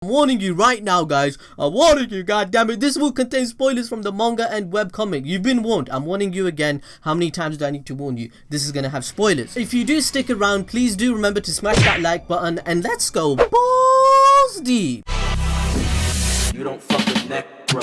I'm warning you right now, guys. I'm warning you, goddammit. This will contain spoilers from the manga and webcomic. You've been warned. I'm warning you again. How many times do I need to warn you? This is gonna have spoilers. If you do stick around, please do remember to smash that like button and let's go balls deep. You don't fuck with neck, bro.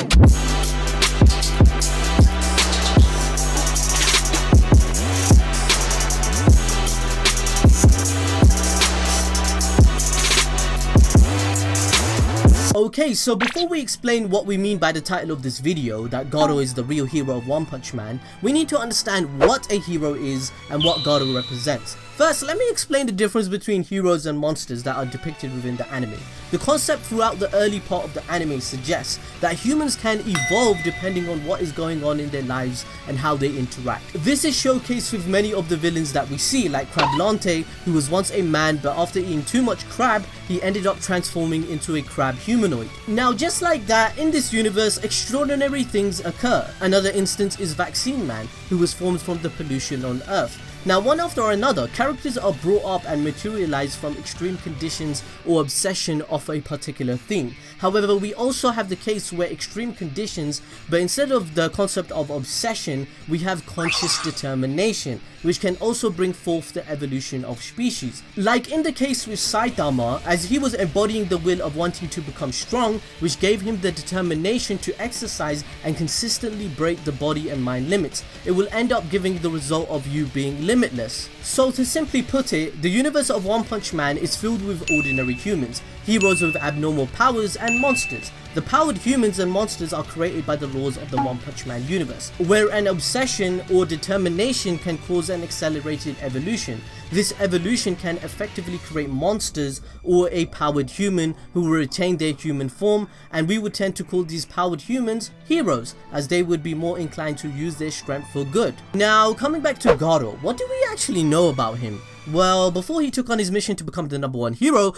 Okay, so before we explain what we mean by the title of this video, that Garou is the real hero of One Punch Man, we need to understand what a hero is and what Garou represents. First, let me explain the difference between heroes and monsters that are depicted within the anime. The concept throughout the early part of the anime suggests that humans can evolve depending on what is going on in their lives and how they interact. This is showcased with many of the villains that we see, like Crablante, who was once a man but after eating too much crab, he ended up transforming into a crab humanoid. Now just like that, in this universe, extraordinary things occur. Another instance is Vaccine Man, who was formed from the pollution on Earth. Now, one after another, characters are brought up and materialize from extreme conditions or obsession of a particular thing. However, we also have the case where extreme conditions, but instead of the concept of obsession, we have conscious determination, which can also bring forth the evolution of species. Like in the case with Saitama, as he was embodying the will of wanting to become strong, which gave him the determination to exercise and consistently break the body and mind limits. It will end up giving the result of you being limitless. So to simply put it, the universe of One Punch Man is filled with ordinary humans, heroes with abnormal powers, and monsters. The powered humans and monsters are created by the laws of the One Punch Man universe, where an obsession or determination can cause an accelerated evolution. This evolution can effectively create monsters or a powered human who will retain their human form, and we would tend to call these powered humans heroes, as they would be more inclined to use their strength for good. Now, coming back to Garou, what do we actually know about him? Well, before he took on his mission to become the #1 hero,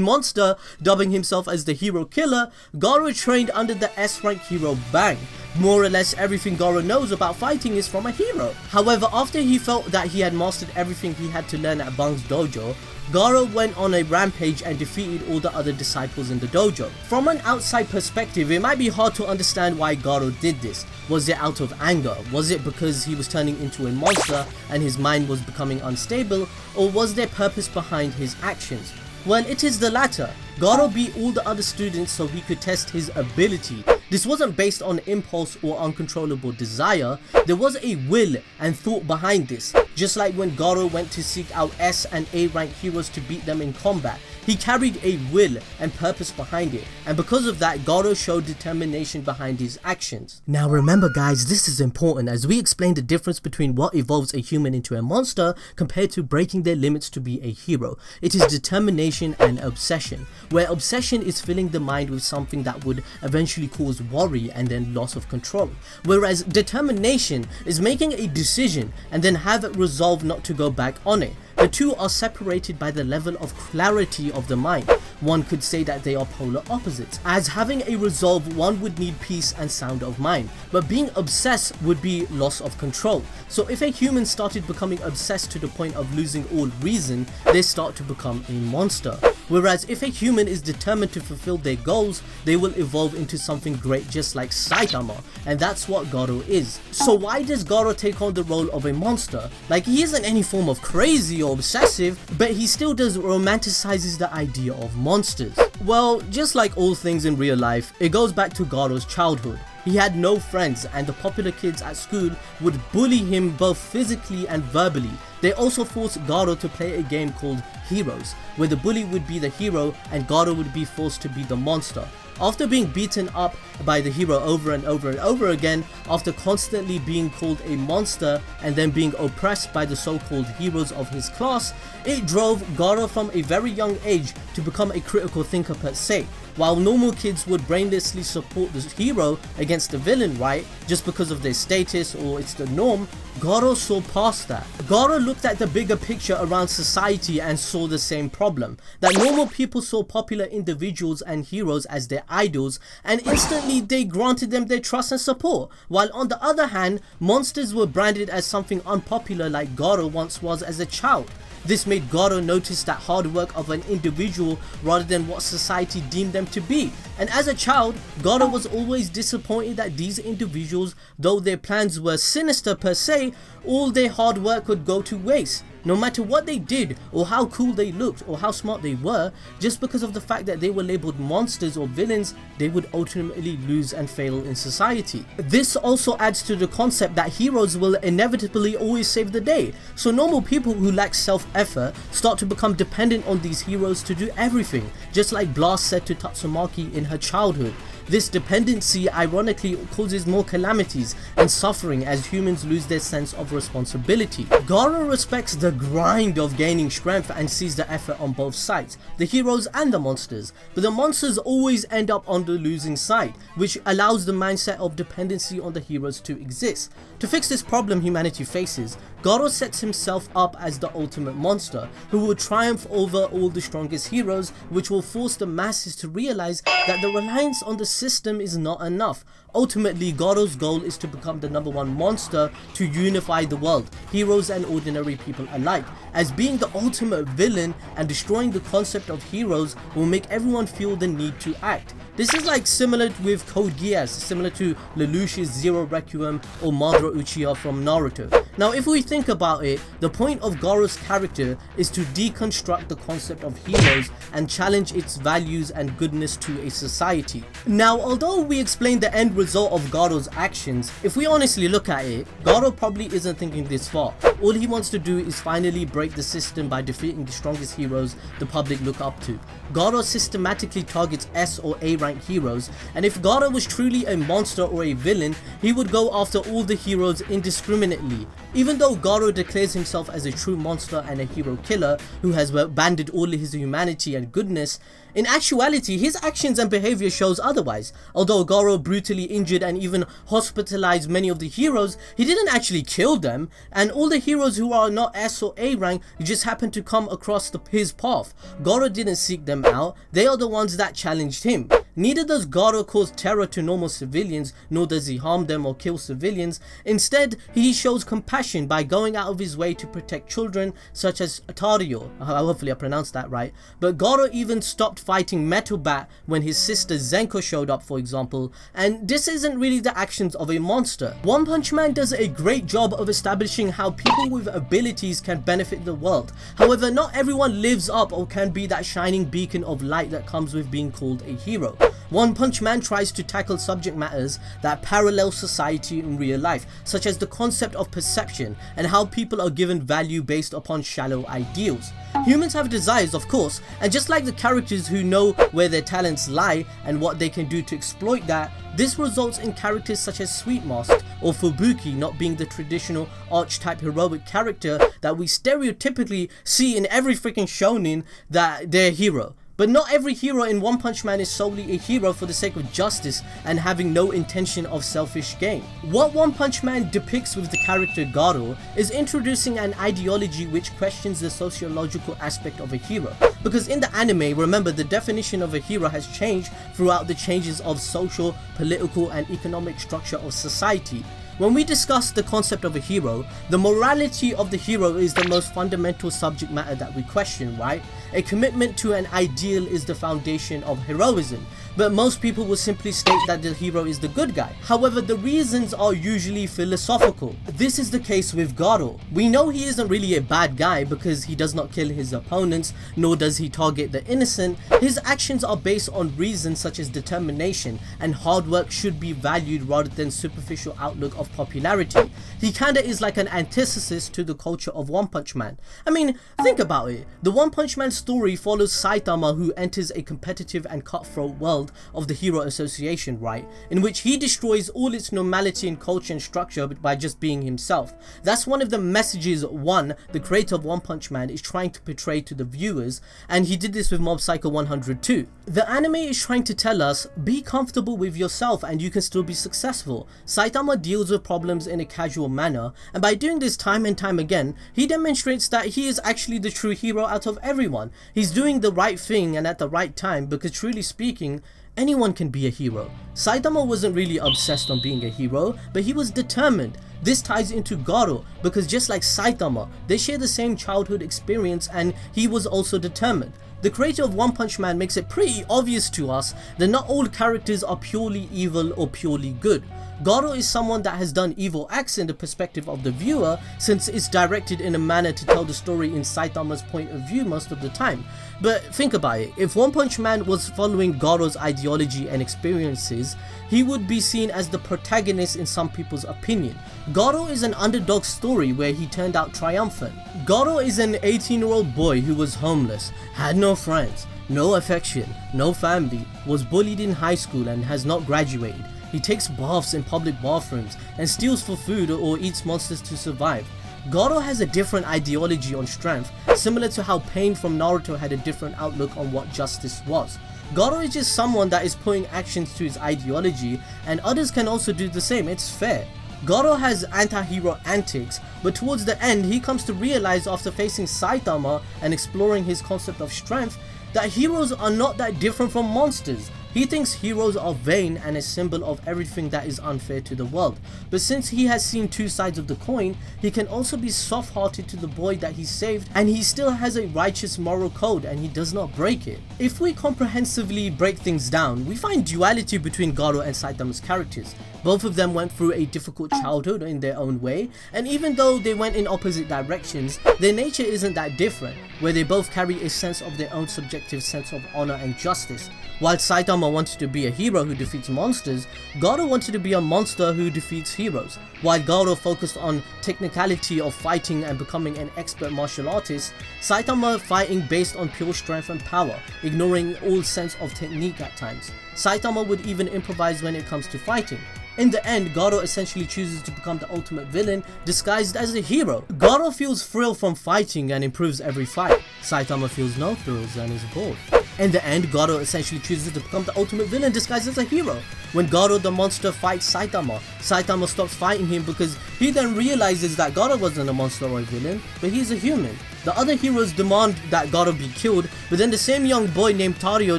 monster, dubbing himself as the hero killer, Garou trained under the S-rank hero Bang. More or less everything Garou knows about fighting is from a hero. However, after he felt that he had mastered everything he had to learn at Bang's dojo, Garou went on a rampage and defeated all the other disciples in the dojo. From an outside perspective, it might be hard to understand why Garou did this. Was it out of anger? Was it because he was turning into a monster and his mind was becoming unstable? Or was there purpose behind his actions? Well, it is the latter. Garou beat all the other students so he could test his ability. This wasn't based on impulse or uncontrollable desire. There was a will and thought behind this. Just like when Garou went to seek out S and A rank heroes to beat them in combat, he carried a will and purpose behind it, and because of that, Garou showed determination behind his actions. Now remember guys, this is important as we explain the difference between what evolves a human into a monster compared to breaking their limits to be a hero. It is determination and obsession, where obsession is filling the mind with something that would eventually cause worry and then loss of control, whereas determination is making a decision and then have it resolve not to go back on it. The two are separated by the level of clarity of the mind. One could say that they are polar opposites, as having a resolve one would need peace and sound of mind, but being obsessed would be loss of control. So if a human started becoming obsessed to the point of losing all reason, they start to become a monster. Whereas if a human is determined to fulfill their goals, they will evolve into something great just like Saitama, and that's what Garou is. So why does Garou take on the role of a monster? Like, he isn't any form of crazy or obsessive, but he still does romanticizes the idea of monsters. Well, just like all things in real life, it goes back to Garou's childhood. He had no friends and the popular kids at school would bully him both physically and verbally. They also forced Garou to play a game called Heroes, where the bully would be the hero and Garou would be forced to be the monster. After being beaten up by the hero over and over and over again, after constantly being called a monster and then being oppressed by the so-called heroes of his class, it drove Garou from a very young age to become a critical thinker per se. While normal kids would brainlessly support the hero against the villain, right, just because of their status or it's the norm, Garou saw past that. Garou looked at the bigger picture around society and saw the same problem, that normal people saw popular individuals and heroes as their idols, and instantly they granted them their trust and support, while on the other hand, monsters were branded as something unpopular like Garou once was as a child. This made Garou notice that hard work of an individual rather than what society deemed them to be. And as a child, Garou was always disappointed that these individuals, though their plans were sinister per se, all their hard work would go to waste. No matter what they did, or how cool they looked, or how smart they were, just because of the fact that they were labeled monsters or villains, they would ultimately lose and fail in society. This also adds to the concept that heroes will inevitably always save the day. So normal people who lack self-effort start to become dependent on these heroes to do everything, just like Blast said to Tatsumaki in her childhood. This dependency ironically causes more calamities and suffering as humans lose their sense of responsibility. Garou respects the grind of gaining strength and sees the effort on both sides, the heroes and the monsters, but the monsters always end up on the losing side, which allows the mindset of dependency on the heroes to exist. To fix this problem humanity faces, Garou sets himself up as the ultimate monster, who will triumph over all the strongest heroes, which will force the masses to realize that the reliance on the system is not enough. Ultimately, Garou's goal is to become the #1 monster to unify the world, heroes and ordinary people alike, as being the ultimate villain and destroying the concept of heroes will make everyone feel the need to act. This is like similar with Code Geass, similar to Lelouch's Zero Requiem or Madara Uchiha from Naruto. Now if we think about it, the point of Garou's character is to deconstruct the concept of heroes and challenge its values and goodness to a society. Now although we explained the end result of Garou's actions, if we honestly look at it, Garou probably isn't thinking this far. All he wants to do is finally break the system by defeating the strongest heroes the public look up to. Garou systematically targets S or A rank heroes, and if Garou was truly a monster or a villain, he would go after all the heroes indiscriminately. Even though Garou declares himself as a true monster and a hero killer who has abandoned all his humanity and goodness, in actuality his actions and behavior shows otherwise. Although Garou brutally injured and even hospitalized many of the heroes, he didn't actually kill them, and all the heroes who are not S or A rank just happened to come across his path. Garou didn't seek them out, they are the ones that challenged him. Neither does Garou cause terror to normal civilians, nor does he harm them or kill civilians. Instead, he shows compassion by going out of his way to protect children such as Tario, hopefully I pronounced that right. But Garou even stopped fighting Metal Bat when his sister Zenko showed up, for example, and this isn't really the actions of a monster. One Punch Man does a great job of establishing how people with abilities can benefit the world. However, not everyone lives up or can be that shining beacon of light that comes with being called a hero. One Punch Man tries to tackle subject matters that parallel society in real life, such as the concept of perception and how people are given value based upon shallow ideals. Humans have desires, of course, and just like the characters who know where their talents lie and what they can do to exploit that, this results in characters such as Sweet Mask or Fubuki not being the traditional archetype heroic character that we stereotypically see in every freaking shonen that they're a hero. But not every hero in One Punch Man is solely a hero for the sake of justice and having no intention of selfish gain. What One Punch Man depicts with the character Garou is introducing an ideology which questions the sociological aspect of a hero. Because in the anime, remember, the definition of a hero has changed throughout the changes of social, political and economic structure of society. When we discuss the concept of a hero, the morality of the hero is the most fundamental subject matter that we question, right? A commitment to an ideal is the foundation of heroism, but most people will simply state that the hero is the good guy. However, the reasons are usually philosophical. This is the case with Garou. We know he isn't really a bad guy because he does not kill his opponents, nor does he target the innocent. His actions are based on reasons such as determination, and hard work should be valued rather than superficial outlook of popularity. He kinda is like an antithesis to the culture of One Punch Man. I mean, think about it. The One Punch Man story follows Saitama, who enters a competitive and cutthroat world of the Hero Association, right? In which he destroys all its normality and culture and structure by just being himself. That's one of the messages One, the creator of One Punch Man, is trying to portray to the viewers, and he did this with Mob Psycho 100 too. The anime is trying to tell us, be comfortable with yourself and you can still be successful. Saitama deals with problems in a casual manner, and by doing this time and time again, he demonstrates that he is actually the true hero out of everyone. He's doing the right thing and at the right time, because truly speaking, Anyone can be a hero. Saitama wasn't really obsessed on being a hero, but he was determined. This ties into Garou because just like Saitama, they share the same childhood experience and he was also determined. The creator of One Punch Man makes it pretty obvious to us that not all characters are purely evil or purely good. Garou is someone that has done evil acts in the perspective of the viewer, since it's directed in a manner to tell the story in Saitama's point of view most of the time. But think about it, if One Punch Man was following Garou's ideology and experiences, he would be seen as the protagonist in some people's opinion. Garou is an underdog story where he turned out triumphant. Garou is an 18-year-old boy who was homeless, had no friends, no affection, no family, was bullied in high school and has not graduated. He takes baths in public bathrooms and steals for food or eats monsters to survive. Garou has a different ideology on strength, similar to how Pain from Naruto had a different outlook on what justice was. Garou is just someone that is putting actions to his ideology, and others can also do the same, it's fair. Garou has anti-hero antics, but towards the end he comes to realize after facing Saitama and exploring his concept of strength that heroes are not that different from monsters. He thinks heroes are vain and a symbol of everything that is unfair to the world, but since he has seen two sides of the coin, he can also be soft-hearted to the boy that he saved, and he still has a righteous moral code and he does not break it. If we comprehensively break things down, we find duality between Garou and Saitama's characters. Both of them went through a difficult childhood in their own way, and even though they went in opposite directions, their nature isn't that different, where they both carry a sense of their own subjective sense of honor and justice. While Saitama wanted to be a hero who defeats monsters, Garou wanted to be a monster who defeats heroes. While Garou focused on technicality of fighting and becoming an expert martial artist, Saitama fighting based on pure strength and power, ignoring all sense of technique at times. Saitama would even improvise when it comes to fighting. In the end, Garou essentially chooses to become the ultimate villain disguised as a hero. Garou feels thrill from fighting and improves every fight. Saitama feels no thrills and is bored. In the end, Garou essentially chooses to become the ultimate villain disguised as a hero. When Garou the monster fights Saitama, Saitama stops fighting him because he then realizes that Garou wasn't a monster or a villain, but he's a human. The other heroes demand that Garou be killed, but then the same young boy named Tario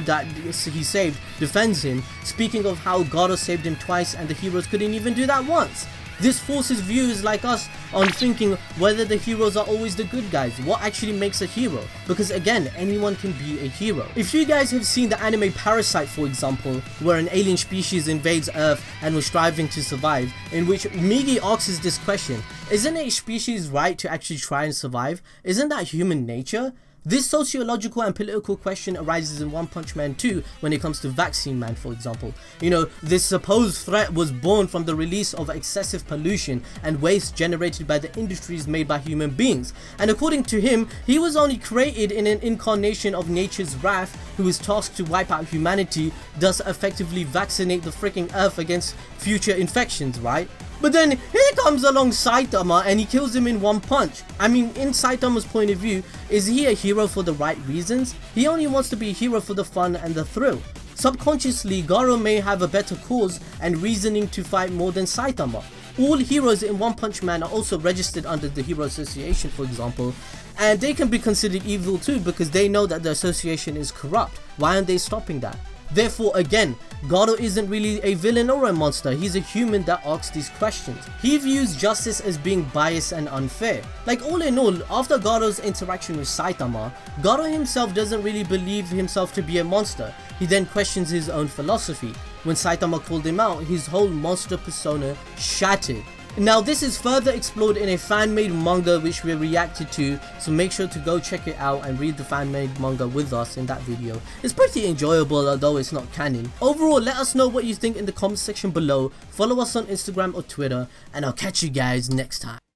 that he saved defends him, speaking of how Garou saved him twice and the heroes couldn't even do that once. This forces viewers like us on thinking whether the heroes are always the good guys, what actually makes a hero, because again, anyone can be a hero. If you guys have seen the anime Parasite, for example, where an alien species invades Earth and was striving to survive, in which Migi asks this question, isn't a species right to actually try and survive? Isn't that human nature? This sociological and political question arises in One Punch Man 2 when it comes to Vaccine Man, for example. You know, this supposed threat was born from the release of excessive pollution and waste generated by the industries made by human beings. And according to him, he was only created in an incarnation of nature's wrath who is tasked to wipe out humanity, thus effectively vaccinate the freaking earth against future infections, right? But then here comes along Saitama and he kills him in one punch. I mean, in Saitama's point of view, is he a hero for the right reasons? He only wants to be a hero for the fun and the thrill. Subconsciously, Garou may have a better cause and reasoning to fight more than Saitama. All heroes in One Punch Man are also registered under the Hero Association, for example, and they can be considered evil too because they know that the association is corrupt. Why aren't they stopping that? Therefore, again, Garou isn't really a villain or a monster, he's a human that asks these questions. He views justice as being biased and unfair. Like, all in all, after Garou's interaction with Saitama, Garou himself doesn't really believe himself to be a monster. He then questions his own philosophy. When Saitama called him out, his whole monster persona shattered. Now, this is further explored in a fan-made manga which we reacted to, so make sure to go check it out and read the fan-made manga with us in that video. It's pretty enjoyable, although it's not canon. Overall, let us know what you think in the comment section below, follow us on Instagram or Twitter, and I'll catch you guys next time.